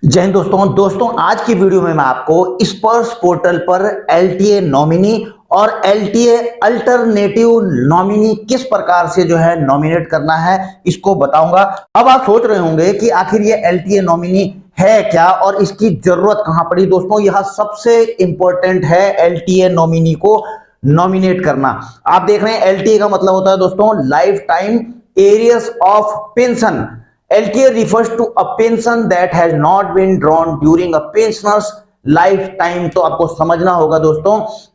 जय हिंद दोस्तों आज की वीडियो में मैं आपको स्पर्श पोर्टल पर एलटीए नॉमिनी और एलटीए अल्टरनेटिव नॉमिनी किस प्रकार से नॉमिनेट करना है इसको बताऊंगा। अब आप सोच रहे होंगे कि आखिर ये एलटीए नॉमिनी है क्या और इसकी जरूरत कहां पड़ी। दोस्तों यह सबसे इंपॉर्टेंट है एलटीए नॉमिनी को नॉमिनेट करना। आप देख रहे हैं एलटीए का मतलब होता है दोस्तों life time arrears of pension. LTA refers to a pension that has not been drawn during a pensioner's lifetime। तो आपको समझना होगा दोस्तों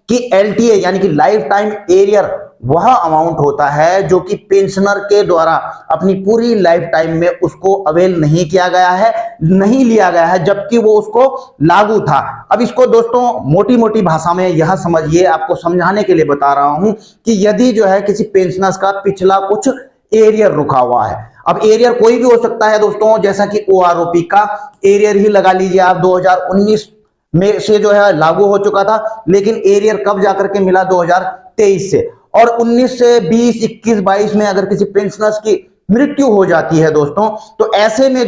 कि LTA यानी कि लाइफ टाइम एरियर वह अमाउंट होता है जो कि पेंशनर के द्वारा अपनी पूरी लाइफ टाइम में उसको अवेल नहीं किया गया है, नहीं लिया गया है, जबकि वो उसको लागू था। अब इसको दोस्तों मोटी मोटी भाषा में यह समझिए, आपको समझाने के लिए बता रहा हूं कि यदि किसी पेंशनर्स का पिछला कुछ एरियर रुका हुआ है। अब एरियर कोई भी हो सकता है दोस्तों, जैसा कि ओआरओपी का एरियर ही लगा लीजिए आप, 2019 में से लागू हो चुका था, लेकिन एरियर कब जाकर के मिला 2023 से। और 19 से 20, 21, 22 में अगर किसी पेंशनर्स की मृत्यु हो जाती है दोस्तों, तो ऐसे में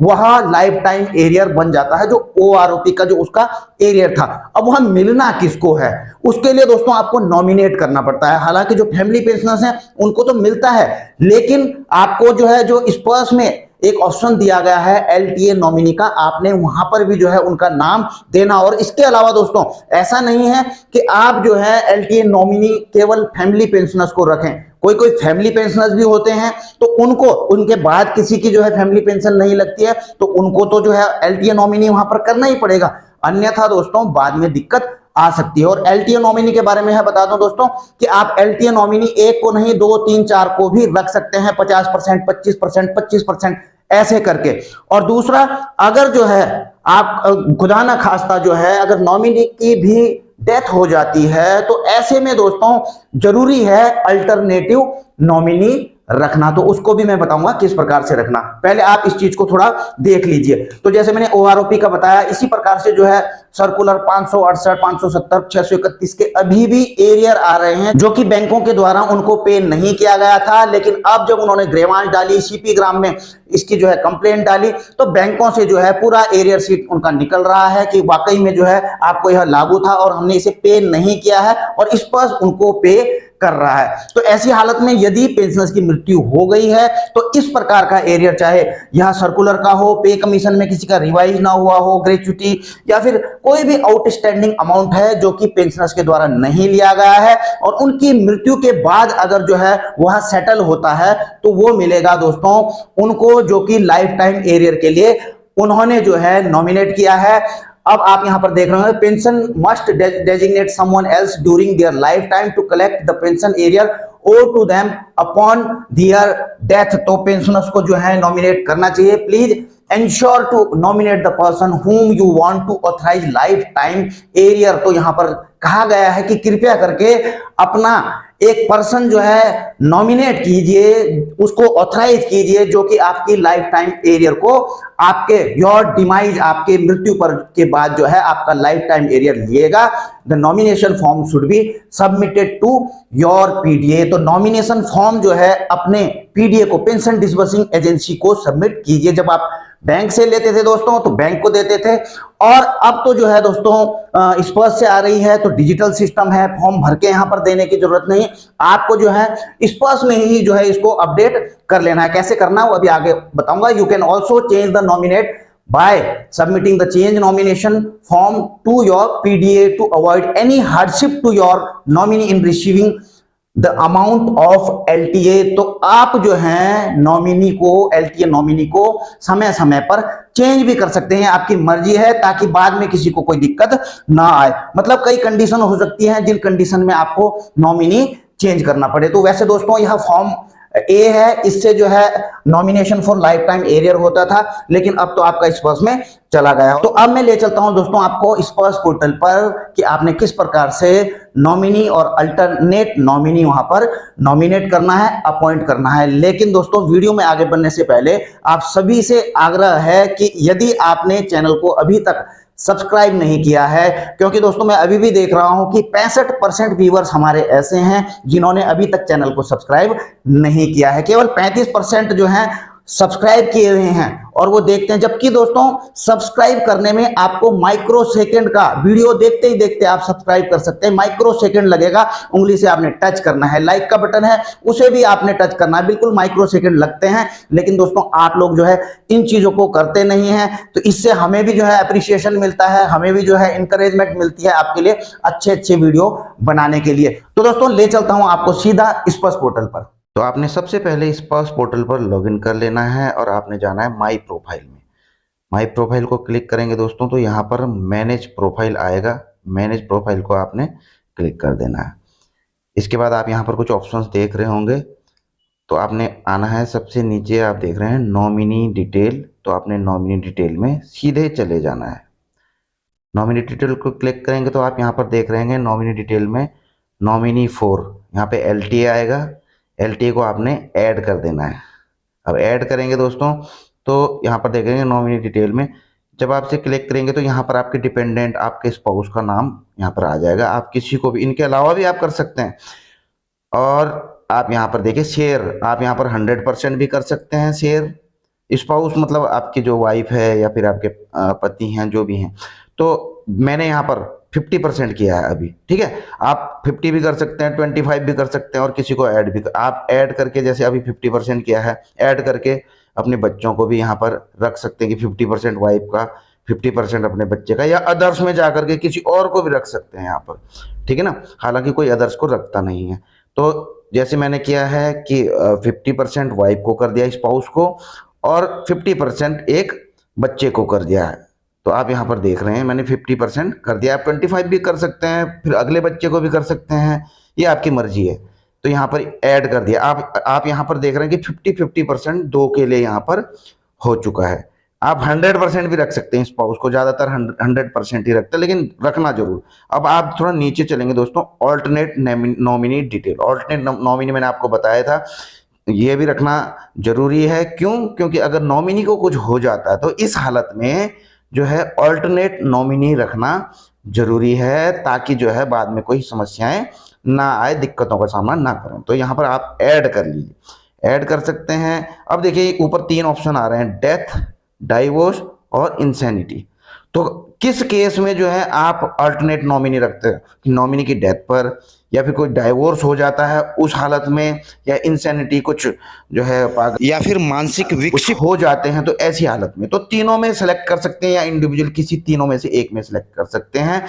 वह लाइफ टाइम एरियर बन जाता है, जो ओआरओपी का जो उसका एरियर था। अब वह मिलना किसको है, उसके लिए दोस्तों आपको नॉमिनेट करना पड़ता है। हालांकि जो फैमिली पेंशनर्स हैं उनको तो मिलता है, लेकिन आपको जो स्पर्श में एक ऑप्शन दिया गया है एलटीए नॉमिनी का, आपने वहां पर भी उनका नाम देना। और इसके अलावा दोस्तों ऐसा नहीं है कि आप एलटीए नॉमिनी केवल फैमिली पेंशनर्स को रखें। कोई फैमिली पेंशनर्स भी होते हैं तो उनको उनके बाद किसी की फैमिली पेंशन नहीं लगती है, तो उनको तो एलटीए नॉमिनी वहां पर करना ही पड़ेगा, अन्यथा दोस्तों बाद में दिक्कत आ सकती है। और एलटीए नॉमिनी के बारे में बता दूं दोस्तों कि आप एलटीए नॉमिनी एक को नहीं, 2, 3, 4 को भी रख सकते हैं, 50%, 25%, 25% ऐसे करके। और दूसरा, अगर आप खुदा ना खास्ता अगर नॉमिनी की भी डेथ हो जाती है, तो ऐसे में दोस्तों जरूरी है अल्टरनेटिव नॉमिनी रखना। तो उसको भी मैं बताऊंगा किस प्रकार से रखना। पहले आप इस चीज को थोड़ा देख लीजिए। तो जैसे मैंने ओआरओपी का बताया, इसी प्रकार से सर्कुलर 568, 570, 631 के अभी भी एरियर आ रहे हैं जो कि बैंकों के द्वारा उनको पे नहीं किया गया था। लेकिन अब जब उन्होंने ग्रेवांश डाली, सीपी ग्राम में इसकी कंप्लेंट डाली, तो बैंकों से पूरा एरियर सीट उनका निकल रहा है कि वाकई में आपको यह लागू था और हमने इसे पे नहीं किया है, और इस पर उनको पे कर रहा है। तो ऐसी हालत में यदि पेंशनर्स की मृत्यु हो गई है तो इस प्रकार का एरियर, चाहे यह सर्कुलर का हो, पे कमीशन में किसी का रिवाइज ना हुआ हो, ग्रेच्युटी, या फिर कोई भी आउटस्टैंडिंग अमाउंट है जो कि पेंशनर्स के द्वारा नहीं लिया गया है, और उनकी मृत्यु के बाद अगर वह सेटल होता है, तो वो मिलेगा दोस्तों उनको जो कि लाइफ टाइम एरियर के लिए उन्होंने नॉमिनेट किया है। अब आप यहां पर देख रहे हो, pension must designate someone else during their life time to collect the pension arrear और to them upon their death. तो पेंशनर्स को नॉमिनेट करना चाहिए। Please ensure to nominate the person whom you want to authorise life time arrear. तो यहां पर कहा गया है कि कृपया करके अपना एक पर्सन नॉमिनेट कीजिए, उसको ऑथराइज कीजिए जो कि आपकी लाइफ टाइम एरियर को आपके योर डिमाइज, आपके मृत्यु पर के बाद आपका लाइफ टाइम एरियर लिएगा। The nomination form should be submitted to your PDA. तो नॉमिनेशन फॉर्म अपने पीडीए को, पेंशन डिसबर्सिंग एजेंसी को सबमिट कीजिए। जब आप बैंक से लेते थे दोस्तों तो बैंक को देते थे, और अब तो दोस्तों स्पर्श से आ रही है तो डिजिटल सिस्टम है, फॉर्म भर के यहां पर देने की जरूरत नहीं, आपको स्पर्श में ही इसको अपडेट कर लेना है। कैसे करना है वो अभी आगे बताऊंगा। You can also change the nominate by submitting the change nomination form to your PDA to avoid any hardship to your nominee in receiving the amount of LTA. तो आप नॉमिनी को, एलटीए नॉमिनी को समय समय पर change भी कर सकते हैं, आपकी मर्जी है, ताकि बाद में किसी को कोई दिक्कत ना आए। मतलब कई कंडीशन हो सकती हैं जिन कंडीशन में आपको नॉमिनी चेंज करना पड़े। तो वैसे दोस्तों यह फॉर्म ए है, इससे nomination for life time arrear होता था, लेकिन अब तो आपका स्पर्श में चला गया। तो अब मैं ले चलता हूं दोस्तों आपको स्पर्श पोर्टल पर कि आपने किस प्रकार से नॉमिनी और अल्टरनेट नॉमिनी वहां पर नॉमिनेट करना है, अपॉइंट करना है। लेकिन दोस्तों वीडियो में आगे बढ़ने से पहले आप सभी से आग्रह है कि यदि आपने चैनल को अभी तक सब्सक्राइब नहीं किया है, क्योंकि दोस्तों मैं अभी भी देख रहा हूं कि 65% व्यूअर्स हमारे ऐसे हैं जिन्होंने अभी तक चैनल को सब्सक्राइब नहीं किया है। केवल 35% सब्सक्राइब किए हुए हैं और वो देखते हैं, जबकि दोस्तों सब्सक्राइब करने में आपको माइक्रो सेकंड का, वीडियो देखते ही देखते आप सब्सक्राइब कर सकते हैं, माइक्रो सेकंड लगेगा। उंगली से आपने टच करना है, लाइक का बटन है उसे भी आपने टच करना है, बिल्कुल माइक्रो सेकंड लगते हैं। लेकिन दोस्तों आप लोग जो है इन चीजों को करते नहीं है, तो इससे हमें भी जो है अप्रिसिएशन मिलता है, हमें भी जो है इंकरेजमेंट मिलती है आपके लिए अच्छे अच्छे वीडियो बनाने के लिए। तो दोस्तों ले चलता हूं आपको सीधा स्पर्श पोर्टल पर। तो आपने सबसे पहले स्पर्श पोर्टल पर लॉगिन कर लेना है और आपने जाना है माई प्रोफाइल में। माई प्रोफाइल को क्लिक करेंगे दोस्तों तो यहाँ पर मैनेज प्रोफाइल आएगा, मैनेज प्रोफाइल को आपने क्लिक कर देना है। इसके बाद आप यहाँ पर कुछ ऑप्शंस देख रहे होंगे, तो आपने आना है सबसे नीचे, आप देख रहे हैं नॉमिनी डिटेल, तो आपने नॉमिनी डिटेल में सीधे चले जाना है। नॉमिनी डिटेल को क्लिक करेंगे तो आप यहाँ पर देख रहे हैं नॉमिनी डिटेल में नॉमिनी 4, यहाँ पे LTA आएगा, LTA को आपने ऐड कर देना है। अब ऐड करेंगे दोस्तों तो यहाँ पर देखेंगे नॉमिनी डिटेल में जब आपसे क्लिक करेंगे तो यहाँ पर आपके डिपेंडेंट, आपके स्पाउस का नाम यहाँ पर आ जाएगा। आप किसी को भी इनके अलावा भी आप कर सकते हैं। और आप यहाँ पर देखिए शेयर, आप यहाँ पर 100% भी कर सकते हैं शेयर। स्पाउस मतलब आपकी जो वाइफ है या फिर आपके पति हैं जो भी हैं, तो मैंने यहाँ पर 50% किया है अभी, ठीक है। आप 50 भी कर सकते हैं, 25 भी कर सकते हैं और किसी को ऐड भी आप ऐड करके, जैसे अभी 50% किया है, ऐड करके अपने बच्चों को भी यहाँ पर रख सकते हैं कि 50% वाइफ का, 50% अपने बच्चे का, या अदर्स में जाकर के किसी और को भी रख सकते हैं यहाँ पर, ठीक है ना। हालांकि कोई अदर्स को रखता नहीं है। तो जैसे मैंने किया है कि 50% वाइफ को कर दिया, स्पाउस को, और 50% एक बच्चे को कर दिया है। तो आप यहाँ पर देख रहे हैं मैंने 50% कर दिया। आप 25 भी कर सकते हैं, फिर अगले बच्चे को भी कर सकते हैं, ये आपकी मर्जी है। तो यहाँ पर ऐड कर दिया। आप यहाँ पर देख रहे हैं कि 50% दो के लिए यहाँ पर हो चुका है। आप 100% भी रख सकते हैं स्पाउस को, ज्यादातर 100% ही रखते हैं, लेकिन रखना जरूर। अब आप थोड़ा नीचे चलेंगे दोस्तों, alternate nominee detail. Alternate nominee मैंने आपको बताया था, ये भी रखना जरूरी है। क्यों? क्योंकि अगर नॉमिनी को कुछ हो जाता है तो इस हालत में जो है ऑल्टरनेट नॉमिनी रखना जरूरी है, ताकि जो है बाद में कोई समस्याएं ना आए, दिक्कतों का सामना ना करें। तो यहाँ पर आप ऐड कर लीजिए, ऐड कर सकते हैं। अब देखिए ऊपर 3 ऑप्शन आ रहे हैं, डेथ, डाइवोर्स और इंसैनिटी। तो किस केस में जो है आप अल्टरनेट नॉमिनी रखते हैं, कि नॉमिनी की डेथ पर, या फिर कोई डाइवोर्स हो जाता है उस हालत में, या इंसैनिटी कुछ जो है पागल या फिर मानसिक विक्षिप्त हो जाते हैं, तो ऐसी हालत में तो तीनों में सेलेक्ट कर सकते हैं, या इंडिविजुअल किसी तीनों में से एक में सेलेक्ट कर सकते हैं।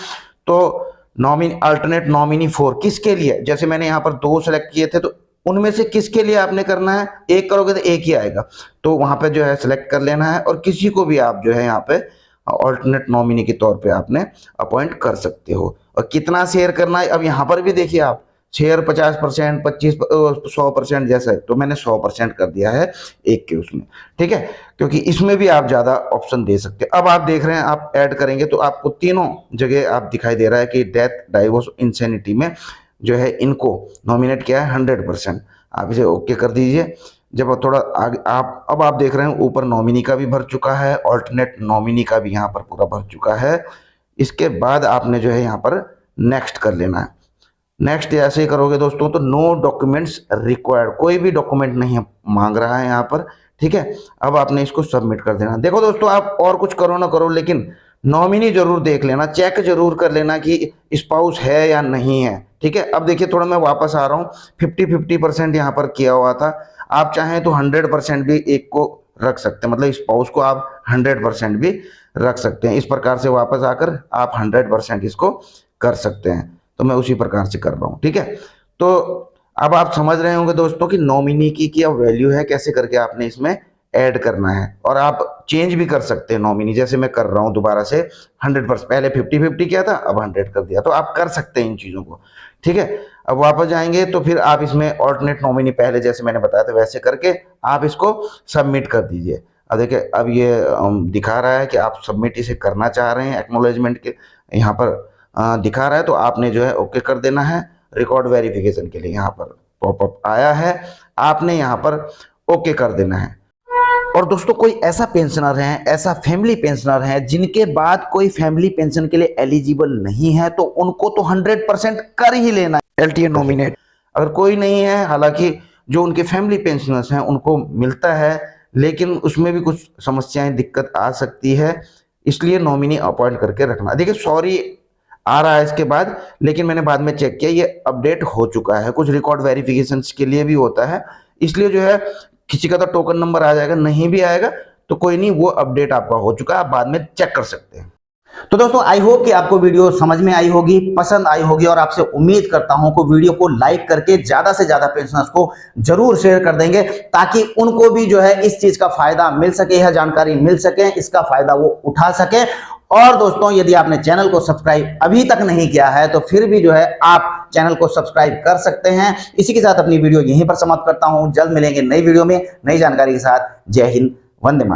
तो नॉमिनी अल्टरनेट नॉमिनी 4 किसके लिए, जैसे मैंने यहाँ पर 2 सेलेक्ट किए थे, तो उनमें से किसके लिए आपने करना है, एक करोगे तो एक ही आएगा, तो वहां पे जो है सेलेक्ट कर लेना है। और किसी को भी आप जो है यहाँ पे ऑल्टरनेट नॉमिनी के तौर पे आपने अपॉइंट कर सकते हो। और कितना शेयर करना है, अब यहाँ पर भी देखिए आप, शेयर 50%, 100% जैसा है, तो मैंने 100% कर दिया है एक के उसमें, ठीक है, क्योंकि इसमें भी आप ज्यादा ऑप्शन दे सकते हैं। अब आप देख रहे हैं, आप ऐड करेंगे तो आपको तीनों जगह आप दिखाई दे रहा है कि डेथ, डाइवोर्स, इंसैनिटी में जो है इनको नॉमिनेट किया है 100%। आप इसे ओके कर दीजिए। जब थोड़ा आगे आप देख रहे हैं ऊपर नॉमिनी का भी भर चुका है, ऑल्टरनेट नॉमिनी का भी यहाँ पर पूरा भर चुका है। इसके बाद आपने जो है यहाँ पर नेक्स्ट कर लेना है। नेक्स्ट ऐसे ही करोगे दोस्तों तो नो डॉक्यूमेंट्स रिक्वायर्ड, कोई भी डॉक्यूमेंट नहीं मांग रहा है यहाँ पर, ठीक है। अब आपने इसको सबमिट कर देना। देखो दोस्तों, आप और कुछ करो ना करो, लेकिन नॉमिनी जरूर देख लेना, चेक जरूर कर लेना कि स्पाउस है या नहीं है, ठीक है। अब देखिए थोड़ा मैं वापस आ रहा हूँ, 50% यहाँ पर किया हुआ था। आप चाहें तो 100% भी एक को रख सकते हैं, मतलब स्पाउस को आप 100% भी रख सकते हैं। इस प्रकार से वापस आकर आप 100% इसको कर सकते हैं। तो मैं उसी प्रकार से कर रहा हूँ, ठीक है। तो अब आप समझ रहे होंगे दोस्तों कि नॉमिनी की क्या वैल्यू है, कैसे करके आपने इसमें ऐड करना है। और आप चेंज भी कर सकते हैं नॉमिनी, जैसे मैं कर रहा हूं दोबारा से 100%, पहले 50-50 किया था, अब 100 कर दिया। तो आप कर सकते हैं इन चीजों को, ठीक है। अब वापस जाएंगे तो फिर आप इसमें ऑल्टरनेट नॉमिनी पहले जैसे मैंने बताया था वैसे करके आप इसको सबमिट कर दीजिए। अब देखिए अब ये दिखा रहा है कि आप सबमिट इसे करना चाह रहे हैं, एक्नॉलेजमेंट के यहाँ पर दिखा रहा है, तो आपने जो है ओके कर देना है। रिकॉर्ड वेरिफिकेशन के लिए यहाँ पर पॉपअप आया है, आपने यहाँ पर ओके कर देना है। और दोस्तों कोई ऐसा पेंशनर है, ऐसा फैमिली पेंशनर है जिनके बाद कोई फैमिली पेंशन के लिए एलिजिबल नहीं है, तो उनको तो 100% कर ही लेना है एलटीए नॉमिनेट। अगर कोई नहीं है, हालांकि जो उनके फैमिली पेंशनर्स हैं उनको मिलता है, लेकिन उसमें भी कुछ समस्याएं दिक्कत आ सकती है, इसलिए नॉमिनी अपॉइंट करके रखना। देखिए सॉरी आ रहा है इसके बाद, लेकिन मैंने बाद में चेक किया ये अपडेट हो चुका है। कुछ रिकॉर्ड वेरिफिकेशन के लिए भी होता है, इसलिए जो है किसी का तो टोकन नंबर आ जाएगा, नहीं भी आएगा तो कोई नहीं, वो अपडेट आपका हो चुका है, आप बाद में चेक कर सकते हैं। तो दोस्तों आई होप कि आपको वीडियो समझ में आई होगी, पसंद आई होगी, और आपसे उम्मीद करता हूं कि वीडियो को लाइक करके ज्यादा से ज्यादा पेंशनर्स को जरूर शेयर कर देंगे, ताकि उनको भी जो है इस चीज का फायदा मिल सके, यह जानकारी मिल सके, इसका फायदा वो उठा सके। और दोस्तों यदि आपने चैनल को सब्सक्राइब अभी तक नहीं किया है तो फिर भी जो है आप चैनल को सब्सक्राइब कर सकते हैं। इसी के साथ अपनी वीडियो यहीं पर समाप्त करता हूं। जल्द मिलेंगे नई वीडियो में नई जानकारी के साथ। जय हिंद, वंदे मातरम।